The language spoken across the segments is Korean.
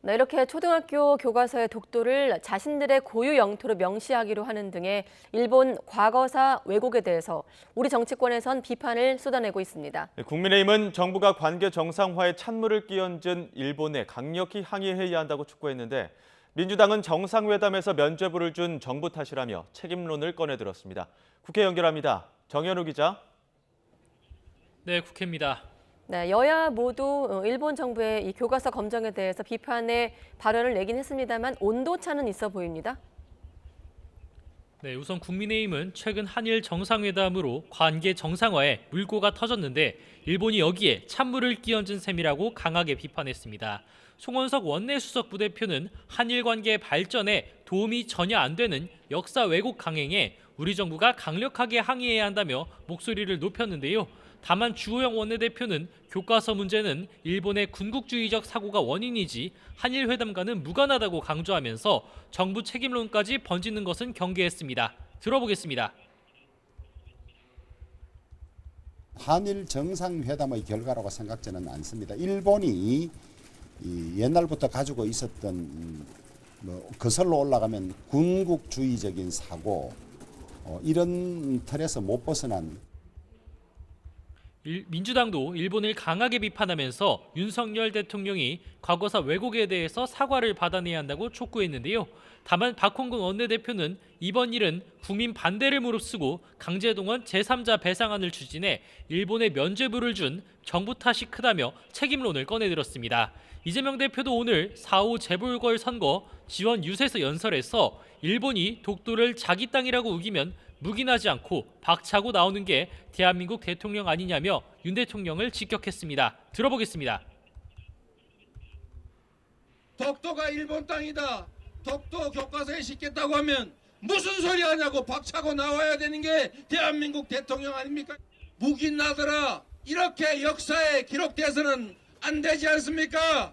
네, 이렇게 초등학교 교과서의 독도를 자신들의 고유 영토로 명시하기로 하는 등의 일본 과거사 왜곡에 대해서 우리 정치권에선 비판을 쏟아내고 있습니다. 국민의힘은 정부가 관계 정상화에 찬물을 끼얹은 일본에 강력히 항의해야 한다고 촉구했는데 민주당은 정상회담에서 면죄부를 준 정부 탓이라며 책임론을 꺼내들었습니다. 국회 연결합니다. 정현우 기자. 네, 국회입니다. 네, 여야 모두 일본 정부의 이 교과서 검정에 대해서 비판의 발언을 내긴 했습니다만 온도차는 있어 보입니다. 네, 우선 국민의힘은 최근 한일 정상회담으로 관계 정상화에 물꼬가 터졌는데 일본이 여기에 찬물을 끼얹은 셈이라고 강하게 비판했습니다. 송원석 원내수석 부대표는 한일 관계 발전에 도움이 전혀 안 되는 역사 왜곡 강행에 우리 정부가 강력하게 항의해야 한다며 목소리를 높였는데요. 다만 주호영 원내대표는 교과서 문제는 일본의 군국주의적 사고가 원인이지 한일 회담과는 무관하다고 강조하면서 정부 책임론까지 번지는 것은 경계했습니다. 들어보겠습니다. 한일 정상회담의 결과라고 생각지는 않습니다. 일본이 옛날부터 가지고 있었던 거슬러 올라가면 군국주의적인 사고 이런 틀에서 못 벗어난 민주당도 일본을 강하게 비판하면서 윤석열 대통령이 과거사 왜곡에 대해서 사과를 받아내야 한다고 촉구했는데요. 다만 박홍근 원내대표는 이번 일은 국민 반대를 무릅쓰고 강제동원 제3자 배상안을 추진해 일본에 면죄부를 준 정부 탓이 크다며 책임론을 꺼내들었습니다. 이재명 대표도 오늘 4.5 재보궐선거 지원 유세서 연설에서 일본이 독도를 자기 땅이라고 우기면 묵인하지 않고 박차고 나오는 게 대한민국 대통령 아니냐며 윤 대통령을 직격했습니다. 들어보겠습니다. 독도가 일본 땅이다. 독도 교과서에 싣겠다고 하면 무슨 소리 하냐고 박차고 나와야 되는 게 대한민국 대통령 아닙니까? 묵인하더라. 이렇게 역사에 기록돼서는 안 되지 않습니까?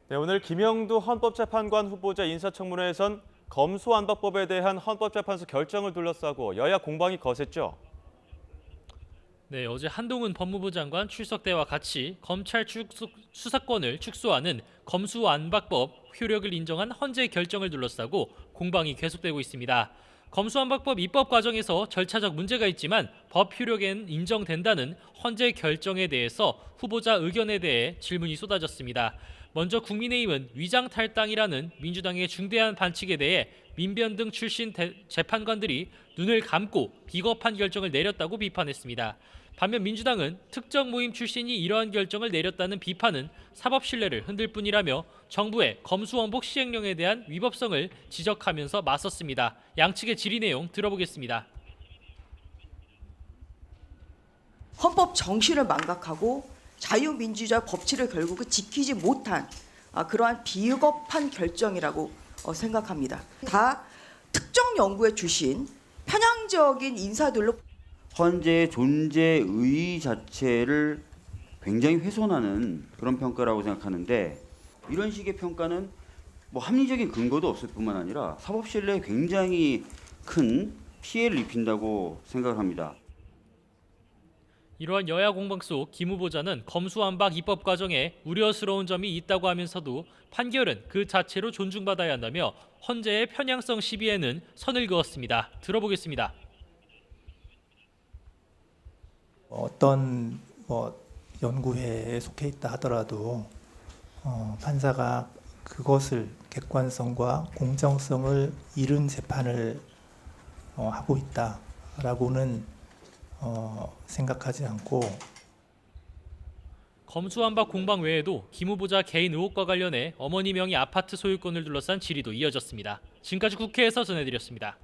네, 오늘 김영두 헌법재판관 후보자 인사청문회에선 검수완박법에 대한 헌법재판소 결정을 둘러싸고 여야 공방이 거셌죠. 네, 어제 한동훈 법무부 장관 출석 때와 같이 검찰 수사권을 축소하는 검수완박법 효력을 인정한 헌재 결정을 둘러싸고 공방이 계속되고 있습니다. 검수완박법 입법 과정에서 절차적 문제가 있지만 법 효력엔 인정된다는 헌재 결정에 대해서 후보자 의견에 대해 질문이 쏟아졌습니다. 먼저 국민의힘은 위장탈당이라는 민주당의 중대한 반칙에 대해 민변 등 출신 재판관들이 눈을 감고 비겁한 결정을 내렸다고 비판했습니다. 반면 민주당은 특정 모임 출신이 이러한 결정을 내렸다는 비판은 사법 신뢰를 흔들 뿐이라며 정부의 검수원복 시행령에 대한 위법성을 지적하면서 맞섰습니다. 양측의 질의 내용 들어보겠습니다. 헌법 정신을 망각하고 자유민주주의 법치를 결국은 지키지 못한 그러한 비겁한 결정이라고 생각합니다. 다 특정 연구의 출신 편향적인 인사들로 헌재의 존재의 자체를 굉장히 훼손하는 그런 평가라고 생각하는데 이런 식의 평가는 합리적인 근거도 없을 뿐만 아니라 사법 신뢰에 굉장히 큰 피해를 입힌다고 생각을 합니다. 이러한 여야 공방 속 김 후보자는 검수완박 입법 과정에 우려스러운 점이 있다고 하면서도 판결은 그 자체로 존중받아야 한다며 헌재의 편향성 시비에는 선을 그었습니다. 들어보겠습니다. 어떤 연구회에 속해 있다 하더라도 판사가 그것을 객관성과 공정성을 잃은 재판을 하고 있다라고는 생각하지 않고 검수완박 공방 외에도 김 후보자 개인 의혹과 관련해 어머니 명의 아파트 소유권을 둘러싼 질의도 이어졌습니다. 지금까지 국회에서 전해드렸습니다.